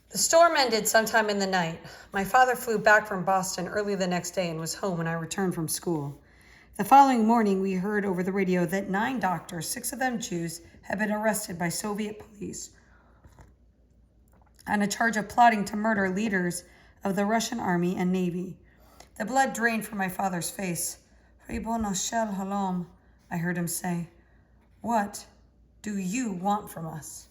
The storm ended sometime in the night. My father flew back from Boston early the next day and was home when I returned from school. The following morning, we heard over the radio that 9 doctors, 6 of them Jews, had been arrested by Soviet police on a charge of plotting to murder leaders of the Russian army and navy. The blood drained from my father's face. Ribono shel halom, I heard him say. What do you want from us?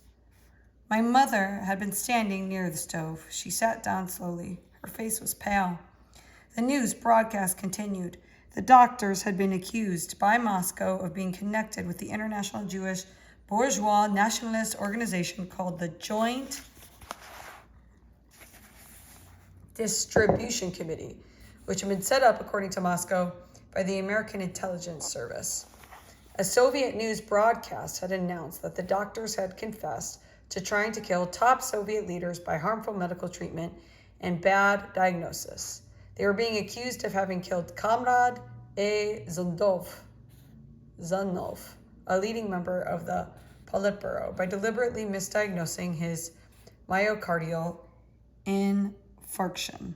My mother had been standing near the stove. She sat down slowly. Her face was pale. The news broadcast continued. The doctors had been accused by Moscow of being connected with the international Jewish bourgeois nationalist organization called the Joint Distribution Committee, which had been set up, according to Moscow, by the American Intelligence Service. A Soviet news broadcast had announced that the doctors had confessed to trying to kill top Soviet leaders by harmful medical treatment and bad diagnosis. They were being accused of having killed Comrade A. Zundov, a leading member of the Politburo, by deliberately misdiagnosing his myocardial infarction.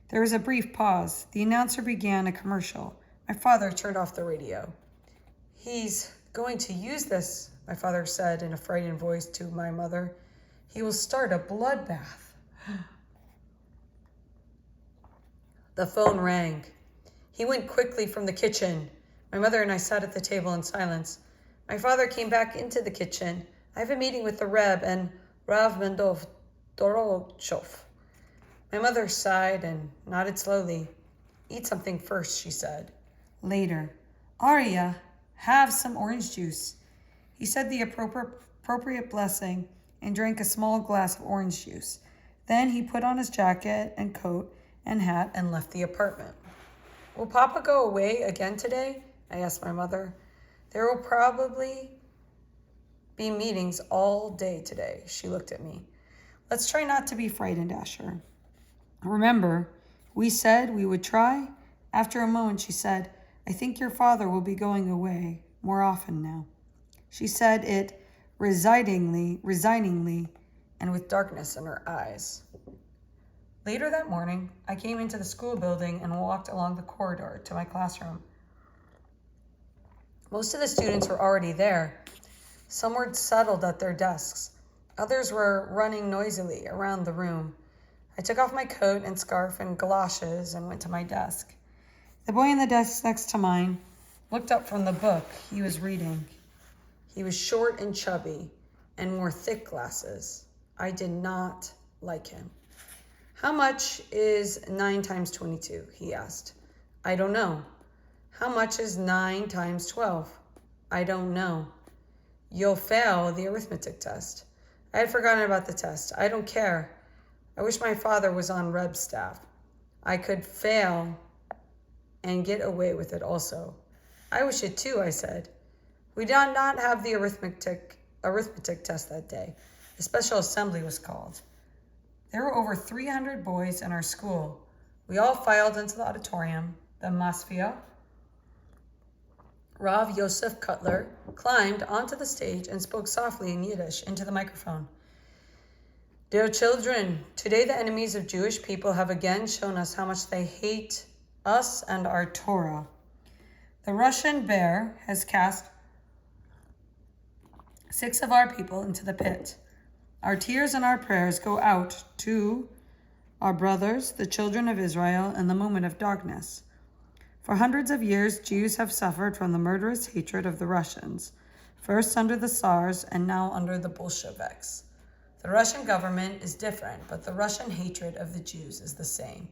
There was a brief pause. The announcer began a commercial. My father turned off the radio. He's going to use this, my father said in a frightened voice to my mother. He will start a bloodbath. The phone rang. He went quickly from the kitchen. My mother and I sat at the table in silence. My father came back into the kitchen. I have a meeting with the Reb and Rav Mendov Dorochov. My mother sighed and nodded slowly. Eat something first, she said. Later. Arya, have some orange juice. He said the appropriate blessing and drank a small glass of orange juice. Then he put on his jacket and coat and hat and left the apartment. Will Papa go away again today? I asked my mother. There will probably be meetings all day today. She looked at me. Let's try not to be frightened, Asher. Remember, we said we would try? After a moment, she said, I think your father will be going away more often now. She said it resigningly, and with darkness in her eyes. Later that morning, I came into the school building and walked along the corridor to my classroom. Most of the students were already there. Some were settled at their desks. Others were running noisily around the room. I took off my coat and scarf and galoshes and went to my desk. The boy in the desk next to mine looked up from the book he was reading. He was short and chubby and wore thick glasses. I did not like him. How much is 9 times 22? He asked. I don't know. How much is 9 times 12? I don't know. You'll fail the arithmetic test. I had forgotten about the test. I don't care. I wish my father was on Reb's staff. I could fail and get away with it also. I wish it too, I said. We did not have the arithmetic test that day. A special assembly was called. There were over 300 boys in our school. We all filed into the auditorium. The Masfia, Rav Yosef Cutler, climbed onto the stage and spoke softly in Yiddish into the microphone. Dear children, today the enemies of Jewish people have again shown us how much they hate us and our Torah. The Russian bear has cast 6 of our people into the pit. Our tears and our prayers go out to our brothers, the children of Israel, in the moment of darkness. For hundreds of years, Jews have suffered from the murderous hatred of the Russians, first under the Tsars and now under the Bolsheviks. The Russian government is different, but the Russian hatred of the Jews is the same.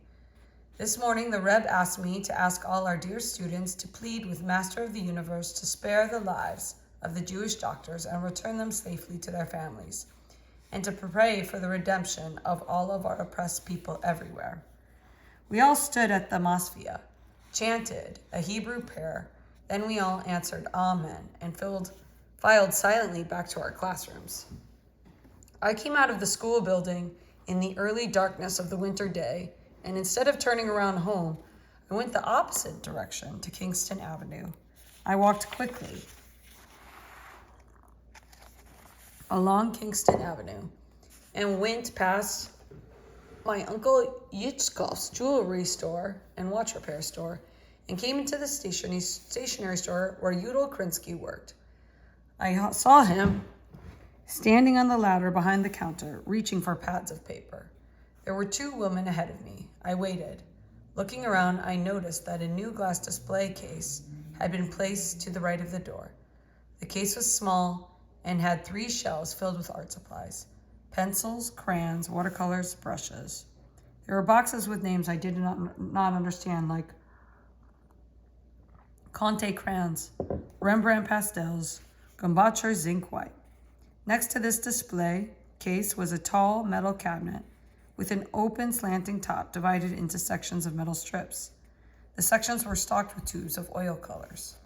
This morning, the Rebbe asked me to ask all our dear students to plead with Master of the Universe to spare the lives of the Jewish doctors and return them safely to their families, and to pray for the redemption of all of our oppressed people everywhere. We all stood at the Masfia, chanted a Hebrew prayer, then we all answered Amen and filed silently back to our classrooms. I came out of the school building in the early darkness of the winter day, and instead of turning around home, I went the opposite direction to Kingston Avenue. I walked quickly along Kingston Avenue and went past my Uncle Yitzkov's jewelry store and watch repair store and came into the stationery store where Yudel Krinsky worked. I saw him standing on the ladder behind the counter, reaching for pads of paper. There were 2 women ahead of me. I waited. Looking around, I noticed that a new glass display case had been placed to the right of the door. The case was small and had 3 shelves filled with art supplies: pencils, crayons, watercolors, brushes. There were boxes with names I did not understand, like Conte crayons, Rembrandt pastels, Gombacher zinc white. Next to this display case was a tall metal cabinet with an open slanting top divided into sections of metal strips. The sections were stocked with tubes of oil colors.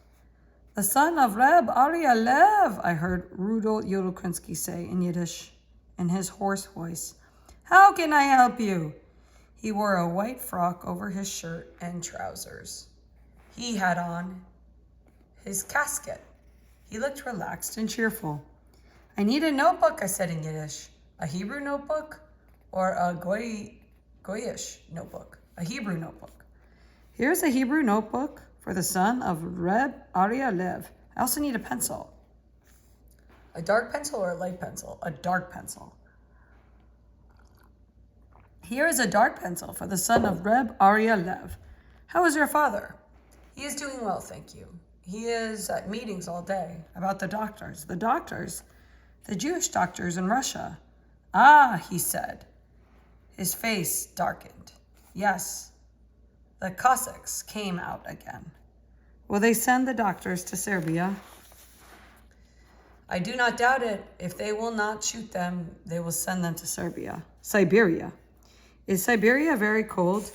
"The son of Reb Aryeh Lev," I heard Rudolf Yodel-Krinsky say in Yiddish in his hoarse voice. "How can I help you?" He wore a white frock over his shirt and trousers. He had on his casket. He looked relaxed and cheerful. "I need a notebook," I said in Yiddish. "A Hebrew notebook or a Goyish notebook?" "A Hebrew notebook." "Here's a Hebrew notebook for the son of Reb Aryeh Lev. I also need a pencil." "A dark pencil or a light pencil?" "A dark pencil." "Here is a dark pencil for the son of Reb Aryeh Lev. How is your father?" "He is doing well, thank you. He is at meetings all day about the doctors." "The doctors?" "The Jewish doctors in Russia." "Ah," he said. His face darkened. "Yes, the Cossacks came out again." "Will they send the doctors to Serbia?" "I do not doubt it. If they will not shoot them, they will send them to Siberia. Is Siberia very cold?"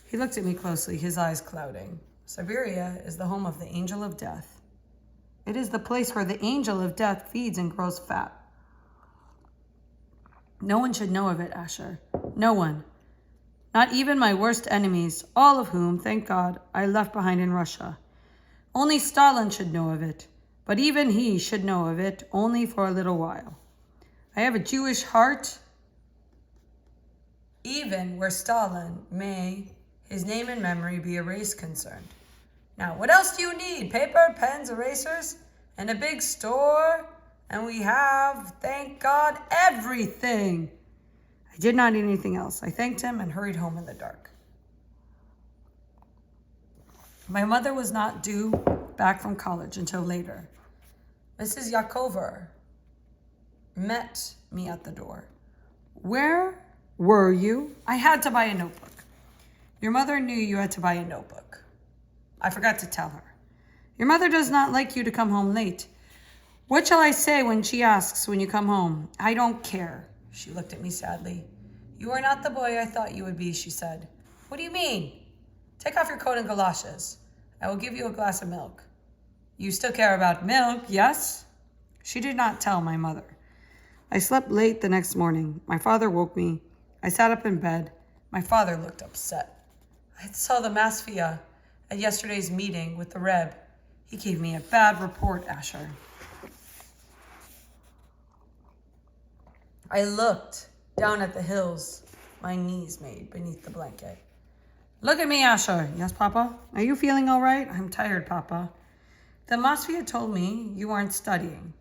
He looked at me closely, his eyes clouding. "Siberia is the home of the angel of death. It is the place where the angel of death feeds and grows fat." "No one should know of it, Asher. No one. Not even my worst enemies, all of whom, thank God, I left behind in Russia. Only Stalin should know of it, but even he should know of it only for a little while. I have a Jewish heart, even where Stalin may his name and memory be erased concerned. Now, what else do you need? Paper, pens, erasers, and a big store? And we have, thank God, everything." I did not need anything else. I thanked him and hurried home in the dark. My mother was not due back from college until later. Mrs. Yakover met me at the door. "Where were you?" "I had to buy a notebook." "Your mother knew you had to buy a notebook." "I forgot to tell her." "Your mother does not like you to come home late. What shall I say when she asks when you come home?" "I don't care." She looked at me sadly. "You are not the boy I thought you would be," she said. "What do you mean?" "Take off your coat and galoshes. I will give you a glass of milk." "You still care about milk, yes?" She did not tell my mother. I slept late the next morning. My father woke me. I sat up in bed. My father looked upset. "I saw the Masfia at yesterday's meeting with the Reb. He gave me a bad report, Asher." I looked down at the hills my knees made beneath the blanket. "Look at me, Asher." "Yes, Papa?" "Are you feeling all right?" "I'm tired, Papa." "The Masfia told me you weren't studying.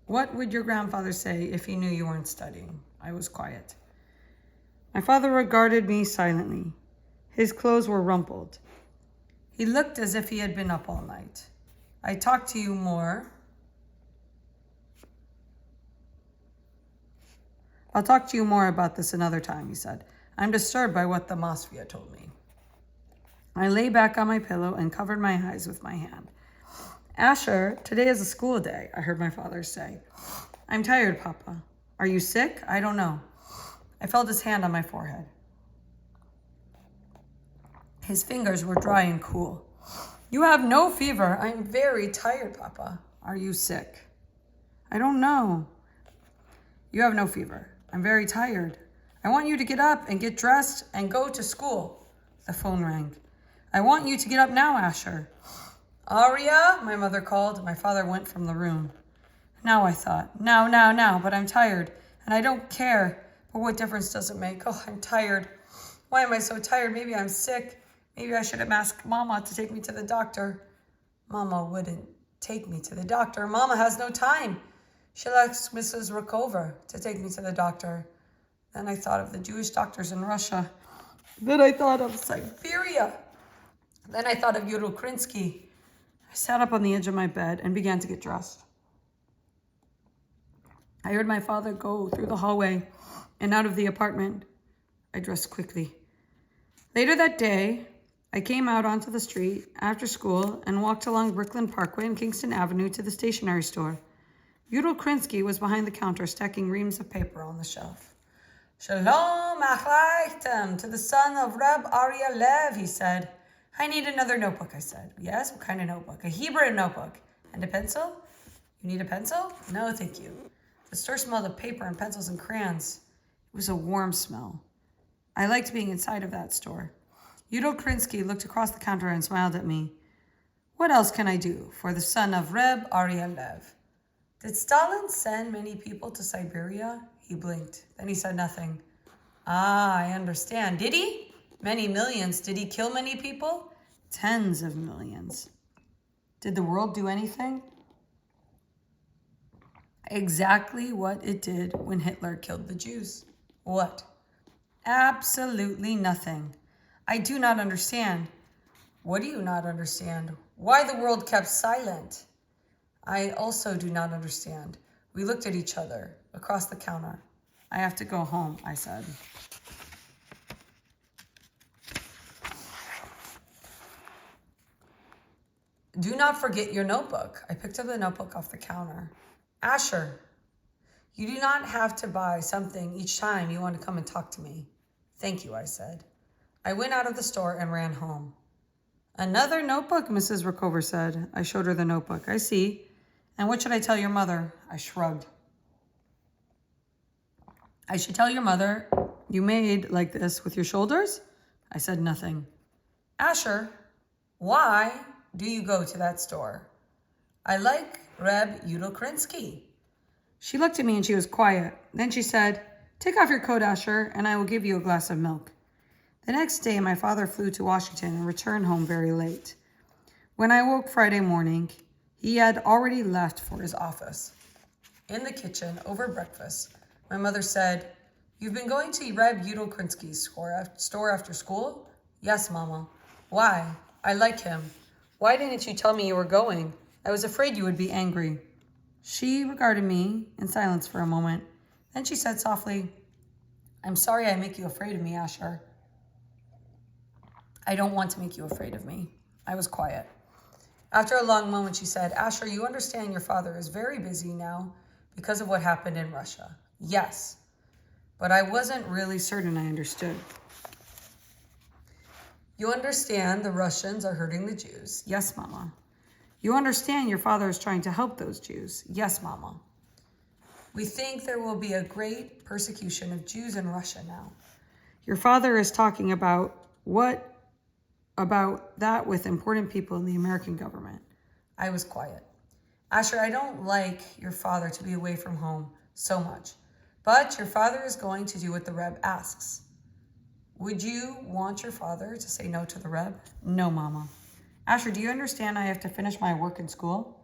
What would your grandfather say if he knew you weren't studying?" I was quiet. My father regarded me silently. His clothes were rumpled. He looked as if he had been up all night. I'll talk to you more about this another time," he said. "I'm disturbed by what the Masfia told me." I lay back on my pillow and covered my eyes with my hand. "Asher, today is a school day," I heard my father say. "I'm tired, Papa." "Are you sick?" "I don't know." I felt his hand on my forehead. His fingers were dry and cool. "You have no fever." "I'm very tired, Papa." "Are you sick?" "I don't know." "You have no fever." "I'm very tired." "I want you to get up and get dressed and go to school." The phone rang. "I want you to get up now, Asher." "Aria," my mother called. My father went from the room. Now I thought, now, but I'm tired, and I don't care. But what difference does it make? Oh, I'm tired. Why am I so tired? Maybe I'm sick. Maybe I should have asked Mama to take me to the doctor. Mama wouldn't take me to the doctor. Mama has no time. She'll ask Mrs. Rookover to take me to the doctor. Then I thought of the Jewish doctors in Russia. Then I thought of Siberia. Then I thought of Yudel Krinsky. I sat up on the edge of my bed and began to get dressed. I heard my father go through the hallway and out of the apartment. I dressed quickly. Later that day, I came out onto the street after school and walked along Brooklyn Parkway and Kingston Avenue to the stationery store. Yudel Krinsky was behind the counter stacking reams of paper on the shelf. Shalom Achleitem, to the son of Reb Aryeh Lev, he said. I need another notebook, I said. Yes, what kind of notebook? A Hebrew notebook. And a pencil? You need a pencil? No, thank you. The store smelled of paper and pencils and crayons. It was a warm smell. I liked being inside of that store. Yudel Krinsky looked across the counter and smiled at me. What else can I do for the son of Reb Aryeh Lev? Did Stalin send many people to Siberia? He blinked. Then he said nothing. Ah, I understand. Did he? Many millions. Did he kill many people? Tens of millions. Did the world do anything? Exactly what it did when Hitler killed the Jews. What? Absolutely nothing. I do not understand. What do you not understand? Why the world kept silent? I also do not understand. We looked at each other across the counter. I have to go home, I said. Do not forget your notebook. I picked up the notebook off the counter. Asher, you do not have to buy something each time you want to come and talk to me. Thank you, I said. I went out of the store and ran home. Another notebook, Mrs. Rookover said. I showed her the notebook. I see. And what should I tell your mother? I shrugged. I should tell your mother you made like this with your shoulders? I said nothing. Asher, why do you go to that store? I like Reb Yudel Krinsky. She looked at me and she was quiet. Then she said, take off your coat, Asher, and I will give you a glass of milk. The next day, my father flew to Washington and returned home very late. When I woke Friday morning, he had already left for his office. In the kitchen, over breakfast, my mother said, you've been going to Reb Yudel Krinsky's store after school? Yes, Mama. Why? I like him. Why didn't you tell me you were going? I was afraid you would be angry. She regarded me in silence for a moment. Then she said softly, I'm sorry I make you afraid of me, Asher. I don't want to make you afraid of me. I was quiet. After a long moment, she said, Asher, you understand your father is very busy now because of what happened in Russia. Yes, but I wasn't really certain I understood. You understand the Russians are hurting the Jews? Yes, Mama. You understand your father is trying to help those Jews? Yes, Mama. We think there will be a great persecution of Jews in Russia now. Your father is talking about that with important people in the American government. I was quiet. Asher, I don't like your father to be away from home so much, but your father is going to do what the Reb asks. Would you want your father to say no to the Reb? No, Mama. Asher, do you understand I have to finish my work in school?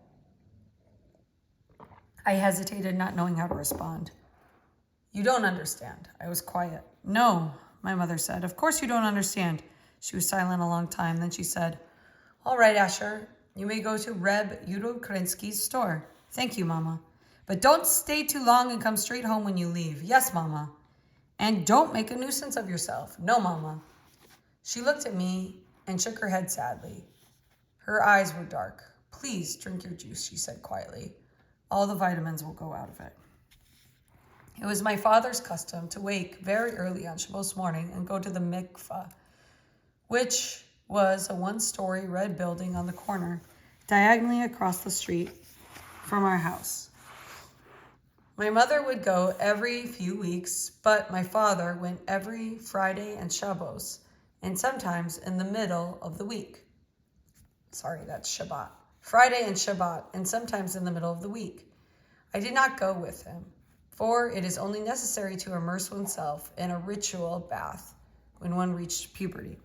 I hesitated, not knowing how to respond. You don't understand. I was quiet. No, my mother said. Of course you don't understand. She was silent a long time. Then she said, all right, Asher, you may go to Reb Yudel Krinsky's store. Thank you, Mama. But don't stay too long and come straight home when you leave. Yes, Mama. And don't make a nuisance of yourself. No, Mama. She looked at me and shook her head sadly. Her eyes were dark. Please drink your juice, she said quietly. All the vitamins will go out of it. It was my father's custom to wake very early on Shabbos morning and go to the mikveh, which was a one-story red building on the corner, diagonally across the street from our house. My mother would go every few weeks, but my father went every Friday and Shabbos, and sometimes in the middle of the week. Sorry, that's Shabbat. Friday and Shabbat, and sometimes in the middle of the week. I did not go with him. for it is only necessary to immerse oneself in a ritual bath when one reached puberty.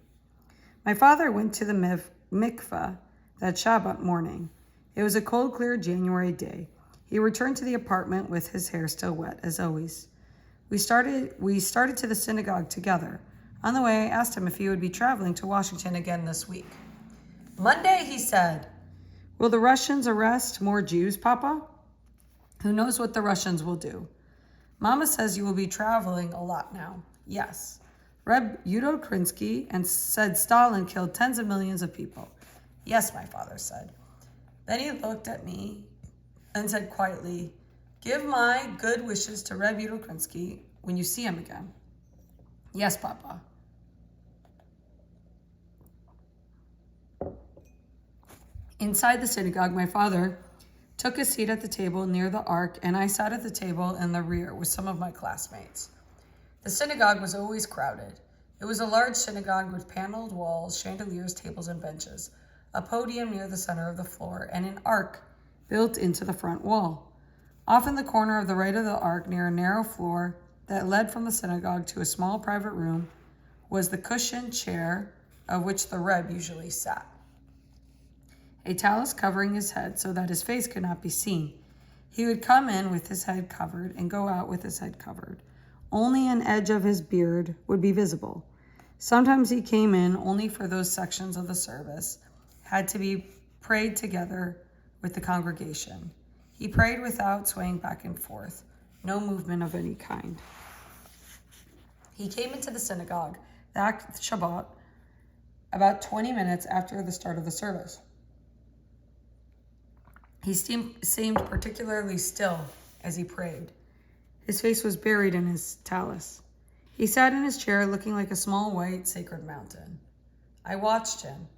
My father went to the mikveh that Shabbat morning. It was a cold, clear January day. He returned to the apartment with his hair still wet, as always. We started to the synagogue together. On the way, I asked him if he would be traveling to Washington again this week. Monday, he said. Will the Russians arrest more Jews, Papa? Who knows what the Russians will do? Mama says you will be traveling a lot now. Yes. Reb Yudo Krinsky and said Stalin killed tens of millions of people. Yes, my father said. Then he looked at me and said quietly, give my good wishes to Reb Yudo Krinsky when you see him again. Yes, Papa. Inside the synagogue, my father took a seat at the table near the ark, and I sat at the table in the rear with some of my classmates. The synagogue was always crowded. It was a large synagogue with paneled walls, chandeliers, tables, and benches, a podium near the center of the floor, and an ark built into the front wall. Off in the corner of the right of the ark, near a narrow floor that led from the synagogue to a small private room, was the cushioned chair of which the Reb usually sat. A talus covering his head so that his face could not be seen. He would come in with his head covered and go out with his head covered. Only an edge of his beard would be visible. Sometimes he came in only for those sections of the service had to be prayed together with the congregation. He prayed without swaying back and forth, no movement of any kind. He came into the synagogue that Shabbat about 20 minutes after the start of the service. He seemed particularly still as he prayed. His face was buried in his talus. He sat in his chair looking like a small white sacred mountain. I watched him.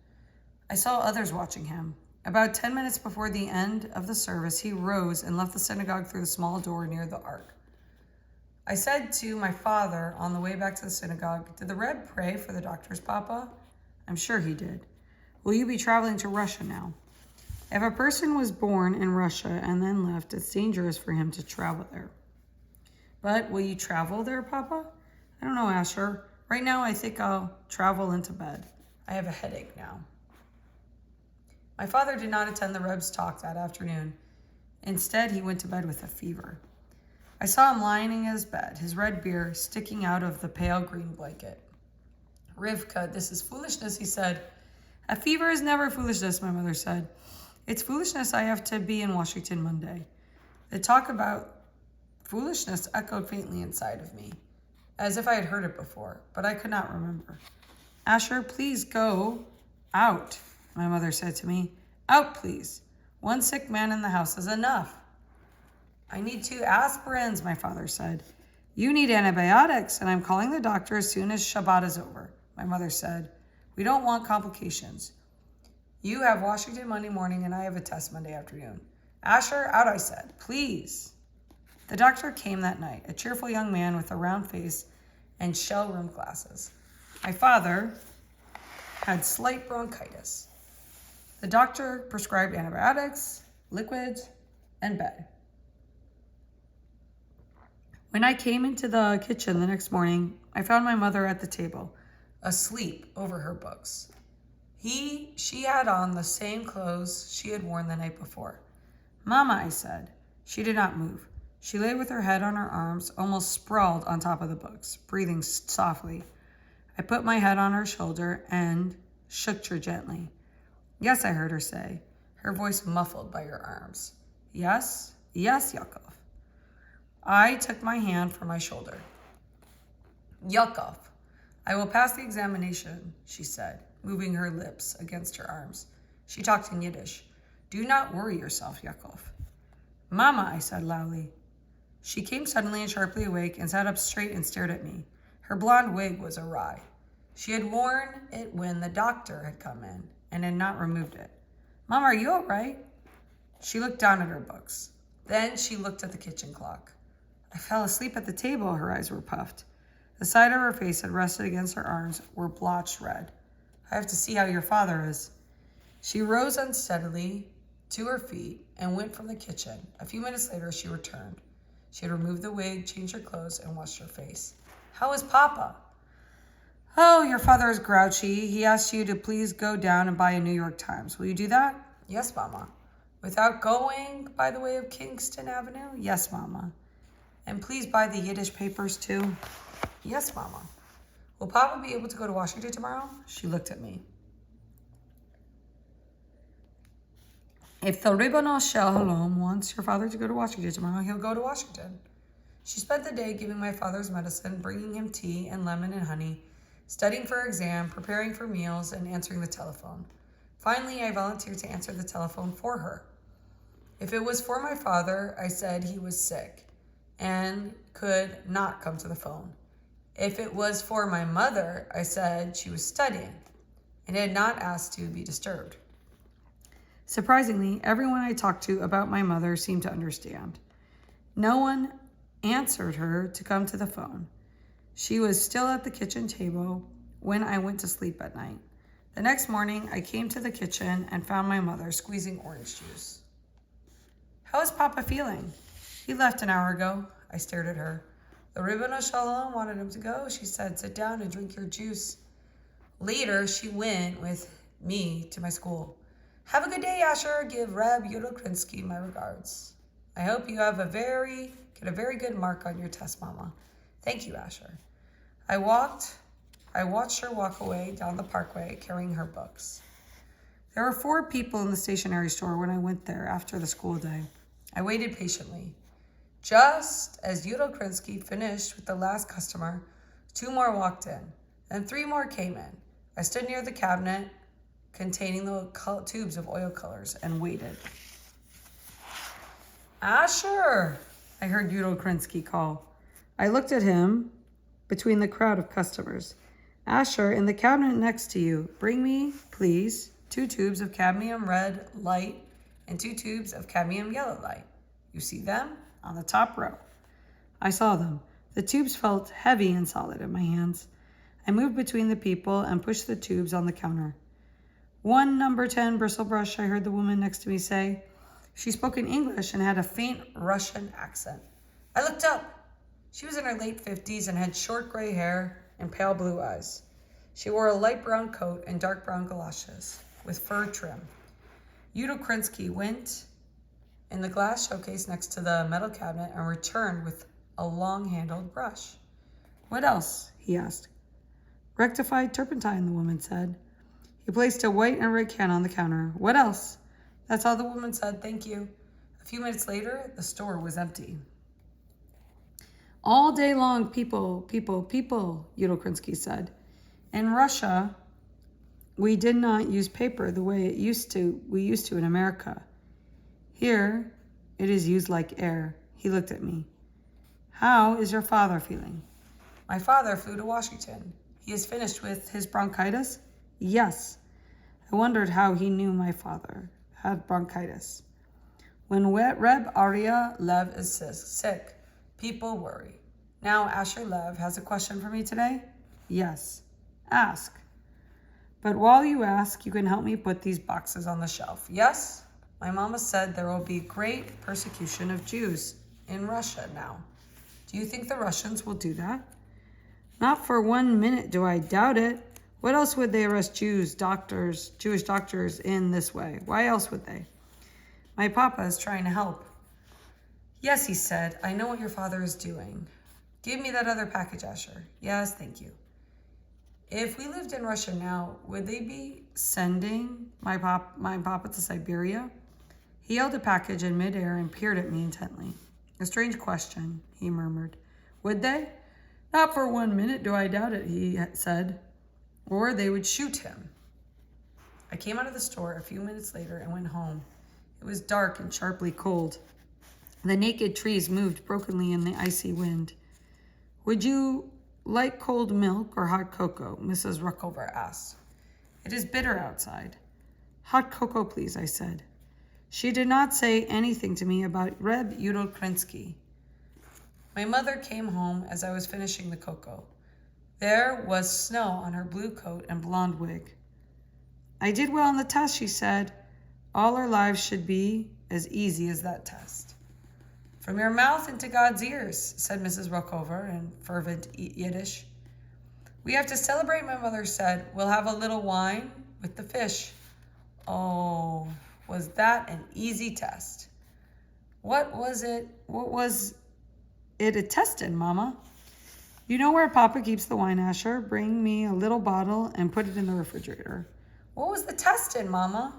I saw others watching him. About 10 minutes before the end of the service, he rose and left the synagogue through the small door near the ark. I said to my father on the way back to the synagogue, did the Reb pray for the doctors, Papa? I'm sure he did. Will you be traveling to Russia now? If a person was born in Russia and then left, it's dangerous for him to travel there. But will you travel there, Papa? I don't know, Asher. Right now, I think I'll travel into bed. I have a headache now. My father did not attend the Reb's talk that afternoon. Instead, he went to bed with a fever. I saw him lying in his bed, his red beard sticking out of the pale green blanket. Rivka, this is foolishness, he said. A fever is never foolishness, my mother said. It's foolishness I have to be in Washington Monday. The talk about foolishness echoed faintly inside of me, as if I had heard it before, but I could not remember. Asher, please go out, my mother said to me. Out, please. One sick man in the house is enough. I need 2 aspirins, my father said. You need antibiotics, and I'm calling the doctor as soon as Shabbat is over, my mother said. We don't want complications. You have Washington Monday morning, and I have a test Monday afternoon. Asher, out, I said. Please. The doctor came that night, a cheerful young man with a round face and shell-rimmed glasses. My father had slight bronchitis. The doctor prescribed antibiotics, liquids, and bed. When I came into the kitchen the next morning, I found my mother at the table, asleep over her books. She had on the same clothes she had worn the night before. Mama, I said. She did not move. She lay with her head on her arms, almost sprawled on top of the books, breathing softly. I put my head on her shoulder and shook her gently. Yes, I heard her say, her voice muffled by her arms. Yes, Yaakov. I took my hand from my shoulder. Yaakov, I will pass the examination, she said, moving her lips against her arms. She talked in Yiddish. Do not worry yourself, Yaakov. Mama, I said loudly. She came suddenly and sharply awake and sat up straight and stared at me. Her blonde wig was awry. She had worn it when the doctor had come in and had not removed it. Mama, are you all right? She looked down at her books. Then she looked at the kitchen clock. I fell asleep at the table. Her eyes were puffed. The side of her face had rested against her arms were blotched red. I have to see how your father is. She rose unsteadily to her feet and went from the kitchen. A few minutes later, she returned. She had removed the wig, changed her clothes, and washed her face. How is Papa? Oh, your father is grouchy. He asked you to please go down and buy a New York Times. Will you do that? Yes, Mama. Without going by the way of Kingston Avenue? Yes, Mama. And please buy the Yiddish papers too? Yes, Mama. Will Papa be able to go to Washington tomorrow? She looked at me. If the Ribbon Shalom wants your father to go to Washington tomorrow, he'll go to Washington. She spent the day giving my father's medicine, bringing him tea and lemon and honey, studying for her exam, preparing for meals, and answering the telephone. Finally, I volunteered to answer the telephone for her. If it was for my father, I said he was sick and could not come to the phone. If it was for my mother, I said she was studying and had not asked to be disturbed. Surprisingly, everyone I talked to about my mother seemed to understand. No one answered her to come to the phone. She was still at the kitchen table when I went to sleep at night. The next morning, I came to the kitchen and found my mother squeezing orange juice. How is Papa feeling? He left an hour ago. I stared at her. The Ribbon Shalom wanted him to go. She said, sit down and drink your juice. Later, she went with me to my school. Have a good day, Asher. Give Reb Yudel my regards. I hope you have get a very good mark on your test, Mama. Thank you, Asher. I watched her walk away down the parkway carrying her books. There were 4 people in the stationery store when I went there after the school day. I waited patiently. Just as Yudel finished with the last customer, 2 more walked in. Then 3 more came in. I stood near the cabinet containing the tubes of oil colors and waited. Asher, I heard Yudel call. I looked at him between the crowd of customers. Asher, in the cabinet next to you, bring me, please, 2 tubes of cadmium red light and 2 tubes of cadmium yellow light. You see them? On the top row. I saw them. The tubes felt heavy and solid in my hands. I moved between the people and pushed the tubes on the counter. 1 number 10 bristle brush, I heard the woman next to me say. She spoke in English and had a faint Russian accent. I looked up. She was in her late 50s and had short gray hair and pale blue eyes. She wore a light brown coat and dark brown galoshes with fur trim. Yudel went in the glass showcase next to the metal cabinet and returned with a long-handled brush. What else? He asked. Rectified turpentine, the woman said. He placed a white and red can on the counter. What else? That's all the woman said. Thank you. A few minutes later, the store was empty. All day long, people, Yudel said. In Russia, we did not use paper the way we used to in America. Here, it is used like air. He looked at me. How is your father feeling? My father flew to Washington. He is finished with his bronchitis? Yes. I wondered how he knew my father had bronchitis. When Reb Arya Lev is sick, people worry. Now Asher Lev has a question for me today? Yes. Ask. But while you ask, you can help me put these boxes on the shelf. Yes? My mama said there will be great persecution of Jews in Russia now. Do you think the Russians will do that? Not for 1 minute do I doubt it. What else would they arrest Jewish doctors in this way? Why else would they? My papa is trying to help. Yes, he said, I know what your father is doing. Give me that other package, Asher. Yes, thank you. If we lived in Russia now, would they be sending my papa to Siberia? He held a package in midair and peered at me intently. A strange question, he murmured. Would they? Not for 1 minute do I doubt it, he said. Or they would shoot him. I came out of the store a few minutes later and went home. It was dark and sharply cold. The naked trees moved brokenly in the icy wind. Would you like cold milk or hot cocoa? Mrs. Ruckover asked. It is bitter outside. Hot cocoa, please, I said. She did not say anything to me about Reb Yudel. My mother came home as I was finishing the cocoa. There was snow on her blue coat and blonde wig. I did well on the test, she said. All our lives should be as easy as that test. From your mouth into God's ears, said Mrs. Rookover in fervent Yiddish. We have to celebrate, my mother said. We'll have a little wine with the fish. Oh, was that an easy test? What was it a test in, Mama? You know where Papa keeps the wine, Asher. Bring me a little bottle and put it in the refrigerator. What was the test in, Mama?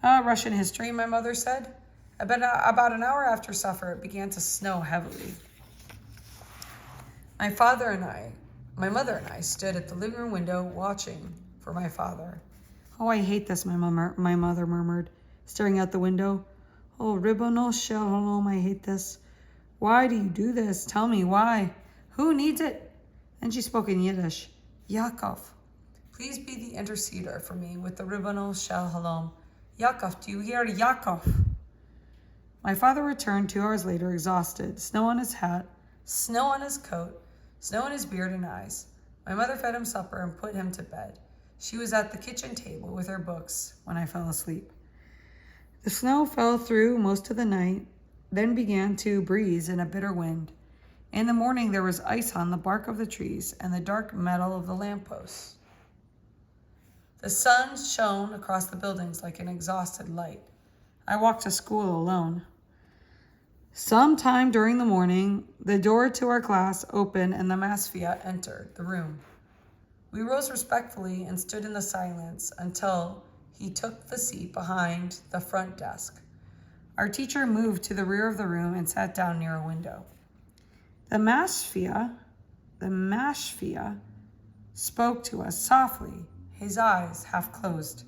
Russian history, my mother said. About an hour after supper, it began to snow heavily. My mother and I stood at the living room window watching for my father. Oh, I hate this, my mother murmured, staring out the window. Oh, Ribono Shel Olam, I hate this. Why do you do this? Tell me, why? Who needs it? And she spoke in Yiddish. Yaakov, please be the interceder for me with the Ribono Shel Olam. Yaakov, do you hear? Yaakov. My father returned 2 hours later, exhausted, snow on his hat, snow on his coat, snow on his beard and eyes. My mother fed him supper and put him to bed. She was at the kitchen table with her books when I fell asleep. The snow fell through most of the night, then began to breeze in a bitter wind. In the morning there was ice on the bark of the trees and the dark metal of the lampposts. The sun shone across the buildings like an exhausted light. I walked to school alone. Sometime during the morning, the door to our class opened and the Masfia entered the room. We rose respectfully and stood in the silence until he took the seat behind the front desk. Our teacher moved to the rear of the room and sat down near a window. The Masfia spoke to us softly, his eyes half closed.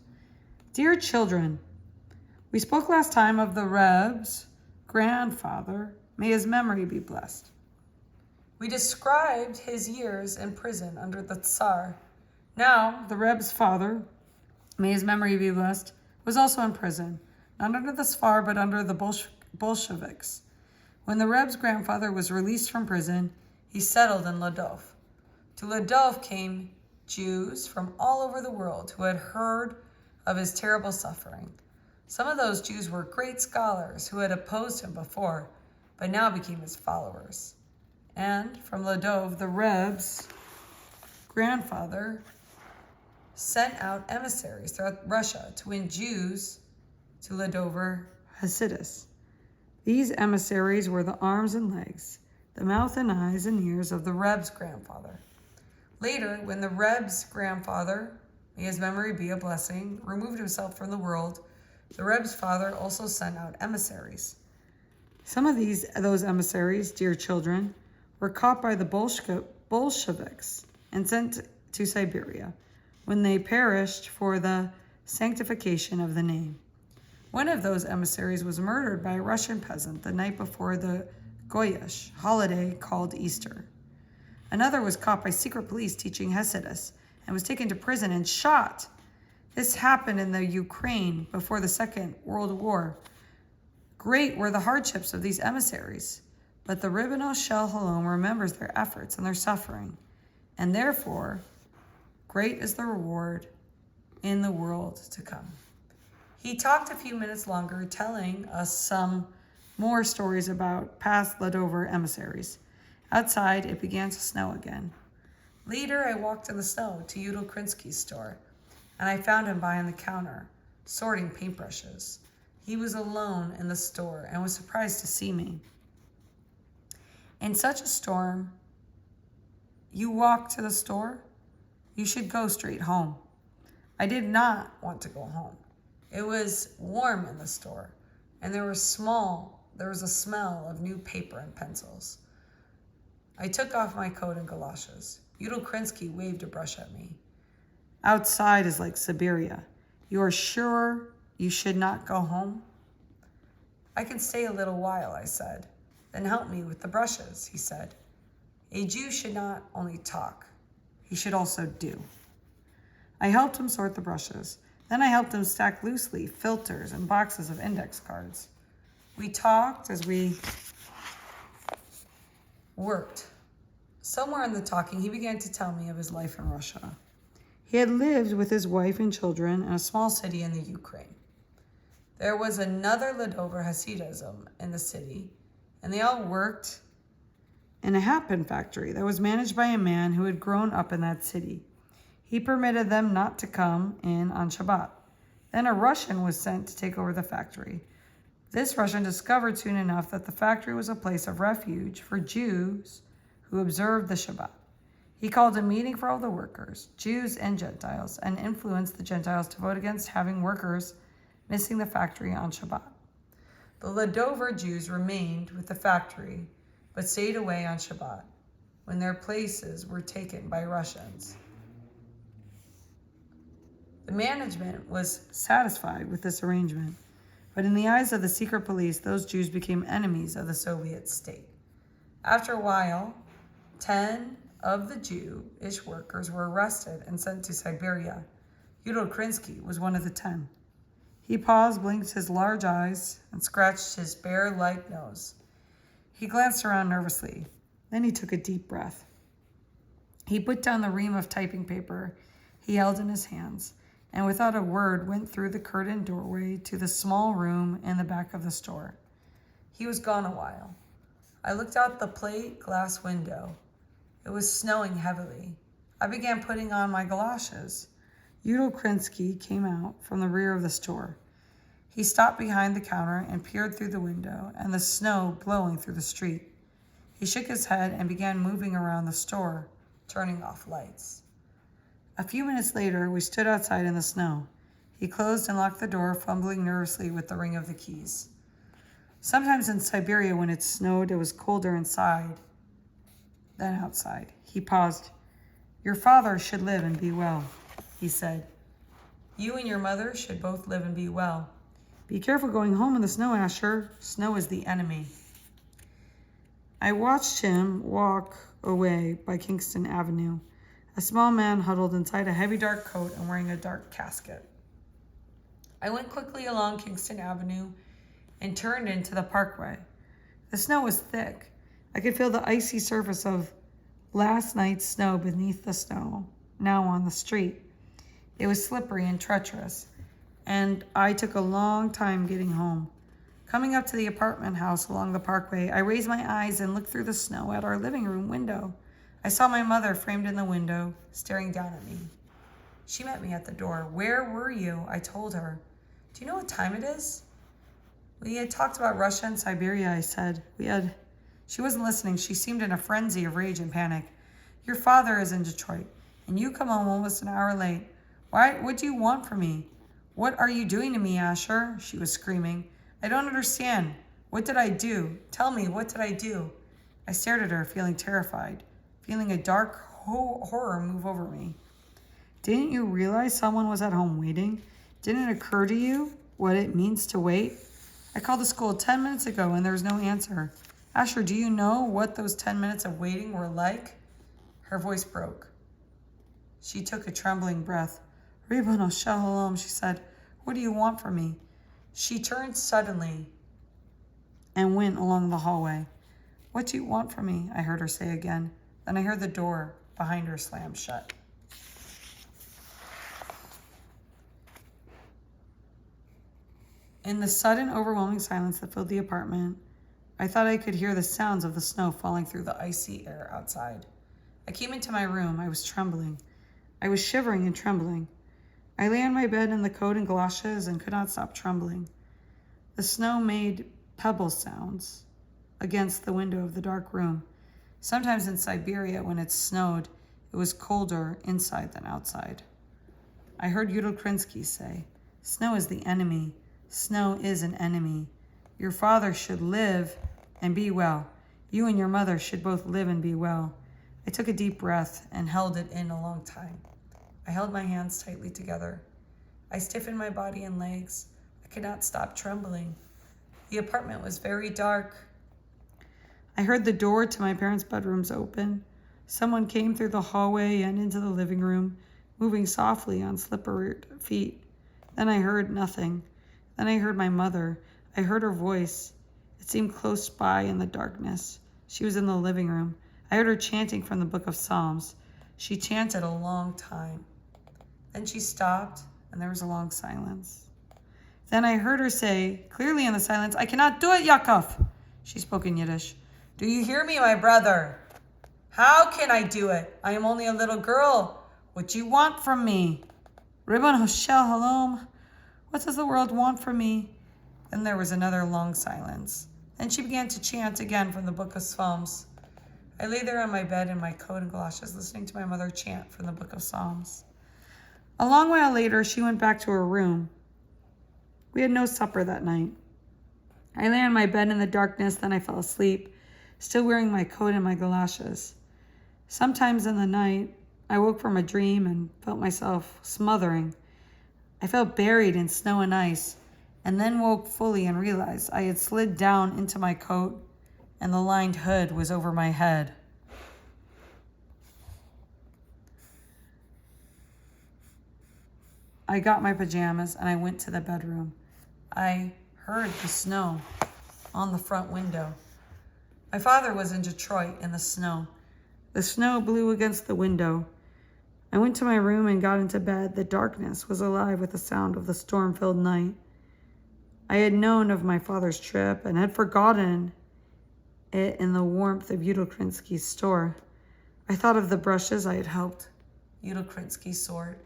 Dear children, we spoke last time of the Reb's grandfather. May his memory be blessed. We described his years in prison under the Tsar. Now, the Reb's father, may his memory be blessed, was also in prison, not under the Tsar, but under the Bolsheviks. When the Reb's grandfather was released from prison, he settled in Ladov. To Ladov came Jews from all over the world who had heard of his terrible suffering. Some of those Jews were great scholars who had opposed him before, but now became his followers. And from Ladov, the Reb's grandfather sent out emissaries throughout Russia to win Jews to Ladover Hasidus. These emissaries were the arms and legs, the mouth and eyes and ears of the Reb's grandfather. Later, when the Reb's grandfather, may his memory be a blessing, removed himself from the world, the Reb's father also sent out emissaries. Some of those emissaries, dear children, were caught by the Bolsheviks and sent to Siberia, when they perished for the sanctification of the name. One of those emissaries was murdered by a Russian peasant the night before the Goyish holiday called Easter. Another was caught by secret police teaching Hasidus and was taken to prison and shot. This happened in the Ukraine before the Second World War. Great were the hardships of these emissaries, but the Ribono Shel Olam remembers their efforts and their suffering, and therefore, great is the reward in the world to come. He talked a few minutes longer, telling us some more stories about past Ladover emissaries. Outside, it began to snow again. Later, I walked in the snow to Yudel Krinsky's store, and I found him behind the counter, sorting paintbrushes. He was alone in the store and was surprised to see me. In such a storm, you walk to the store? You should go straight home. I did not want to go home. It was warm in the store, and there was a smell of new paper and pencils. I took off my coat and galoshes. Yudel Krinsky waved a brush at me. Outside is like Siberia. You are sure you should not go home? I can stay a little while, I said. Then help me with the brushes, he said. A Jew should not only talk, he should also do. I helped him sort the brushes. Then I helped him stack loosely filters and boxes of index cards. We talked as we worked. Somewhere in the talking, he began to tell me of his life in Russia. He had lived with his wife and children in a small city in the Ukraine. There was another Ladover Hasidism in the city, and they all worked in a hat pin factory that was managed by a man who had grown up in that city. He permitted them not to come in on Shabbat. Then a Russian was sent to take over the factory. This Russian discovered soon enough that the factory was a place of refuge for Jews who observed the Shabbat. He called a meeting for all the workers, Jews and Gentiles, and influenced the Gentiles to vote against having workers missing the factory on Shabbat. The Ladover Jews remained with the factory, but stayed away on Shabbat, when their places were taken by Russians. The management was satisfied with this arrangement, but in the eyes of the secret police, those Jews became enemies of the Soviet state. After a while, 10 of the Jewish workers were arrested and sent to Siberia. Yudel Krinsky was one of the 10. He paused, blinked his large eyes, and scratched his bare, light nose. He glanced around nervously. Then he took a deep breath. He put down the ream of typing paper he held in his hands, and without a word went through the curtained doorway to the small room in the back of the store. He was gone a while. I looked out the plate glass window. It was snowing heavily. I began putting on my galoshes. Yudel Krinsky came out from the rear of the store. He stopped behind the counter and peered through the window and the snow blowing through the street. He shook his head and began moving around the store, turning off lights. A few minutes later, we stood outside in the snow. He closed and locked the door, fumbling nervously with the ring of the keys. Sometimes in Siberia, when it snowed, it was colder inside than outside. He paused. "Your father should live and be well," he said. "You and your mother should both live and be well. Be careful going home in the snow, Asher. Snow is the enemy." I watched him walk away by Kingston Avenue, a small man huddled inside a heavy dark coat and wearing a dark casket. I went quickly along Kingston Avenue and turned into the parkway. The snow was thick. I could feel the icy surface of last night's snow beneath the snow, now on the street. It was slippery and treacherous, and I took a long time getting home. Coming up to the apartment house along the parkway, I raised my eyes and looked through the snow at our living room window. I saw my mother framed in the window, staring down at me. She met me at the door. "Where were you?" I told her. "Do you know what time it is?" "We had talked about Russia and Siberia," I said. She wasn't listening. She seemed in a frenzy of rage and panic. "Your father is in Detroit, and you come home almost an hour late. What do you want from me? What are you doing to me, Asher?" She was screaming. "I don't understand. What did I do? Tell me, what did I do?" I stared at her, feeling terrified, feeling a dark horror move over me. "Didn't you realize someone was at home waiting? Didn't it occur to you what it means to wait? I called the school 10 minutes ago and there was no answer. Asher, do you know what those 10 minutes of waiting were like?" Her voice broke. She took a trembling breath. "Ribono shel olam," she said. "What do you want from me?" She turned suddenly and went along the hallway. "What do you want from me?" I heard her say again. Then I heard the door behind her slam shut. In the sudden, overwhelming silence that filled the apartment, I thought I could hear the sounds of the snow falling through the icy air outside. I came into my room. I was trembling. I was shivering and trembling. I lay on my bed in the coat and galoshes and could not stop trembling. The snow made pebble sounds against the window of the dark room. Sometimes in Siberia, when it snowed, it was colder inside than outside. I heard Yudel Krinsky say, "Snow is the enemy. Snow is an enemy. Your father should live and be well. You and your mother should both live and be well." I took a deep breath and held it in a long time. I held my hands tightly together. I stiffened my body and legs. I could not stop trembling. The apartment was very dark. I heard the door to my parents' bedrooms open. Someone came through the hallway and into the living room, moving softly on slippery feet. Then I heard nothing. Then I heard my mother. I heard her voice. It seemed close by in the darkness. She was in the living room. I heard her chanting from the book of Psalms. She chanted a long time. Then she stopped, and there was a long silence. Then I heard her say, clearly in the silence, "I cannot do it, Yaakov." She spoke in Yiddish. Do you hear me, my brother? How can I do it? I am only a little girl. What do you want from me? Ribbon Hoshel Halom. What does the world want from me? Then there was another long silence. Then she began to chant again from the book of Psalms. I lay there on my bed in my coat and galoshes, listening to my mother chant from the book of Psalms. A long while later, she went back to her room. We had no supper that night. I lay on my bed in the darkness, then I fell asleep, still wearing my coat and my galoshes. Sometimes in the night, I woke from a dream and felt myself smothering. I felt buried in snow and ice, and then woke fully and realized I had slid down into my coat and the lined hood was over my head. I got my pajamas and I went to the bedroom. I heard the snow on the front window. My father was in Detroit in the snow. The snow blew against the window. I went to my room and got into bed. The darkness was alive with the sound of the storm-filled night. I had known of my father's trip and had forgotten it in the warmth of Yudel store. I thought of the brushes I had helped Yudel sort.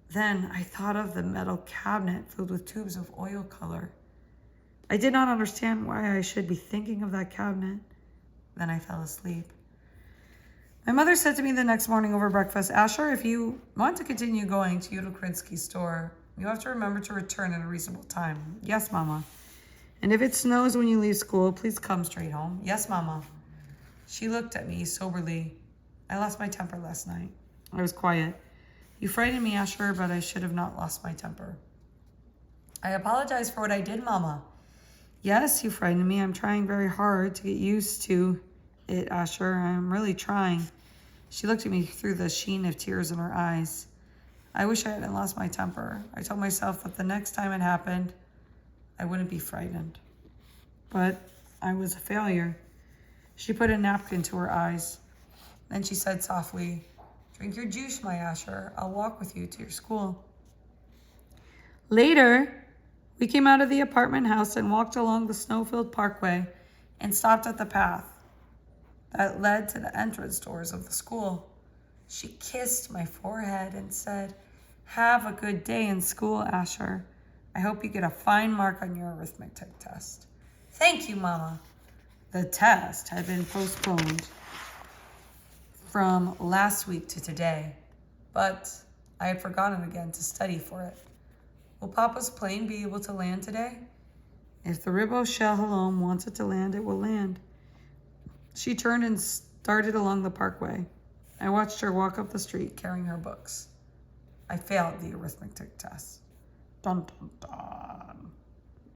Then I thought of the metal cabinet filled with tubes of oil color. I did not understand why I should be thinking of that cabinet. Then I fell asleep. My mother said to me the next morning over breakfast, Asher, if you want to continue going to Yudel store, you have to remember to return at a reasonable time. Yes, Mama. And if it snows when you leave school, please come straight home. Yes, Mama. She looked at me soberly. I lost my temper last night. I was quiet. You frightened me, Asher, but I should have not lost my temper. I apologize for what I did, Mama. Yes, you frightened me. I'm trying very hard to get used to it, Asher. I'm really trying. She looked at me through the sheen of tears in her eyes. I wish I hadn't lost my temper. I told myself that the next time it happened, I wouldn't be frightened. But I was a failure. She put a napkin to her eyes. Then she said softly, drink your juice, my Asher. I'll walk with you to your school. Later, we came out of the apartment house and walked along the snow-filled parkway and stopped at the path that led to the entrance doors of the school. She kissed my forehead and said, have a good day in school, Asher. I hope you get a fine mark on your arithmetic test. Thank you, Mama. The test had been postponed from last week to today, but I had forgotten again to study for it. Will Papa's plane be able to land today? If the Ribbo Shel Halom wants it to land, it will land. She turned and started along the parkway. I watched her walk up the street carrying her books. I failed the arithmetic test. Dun, dun,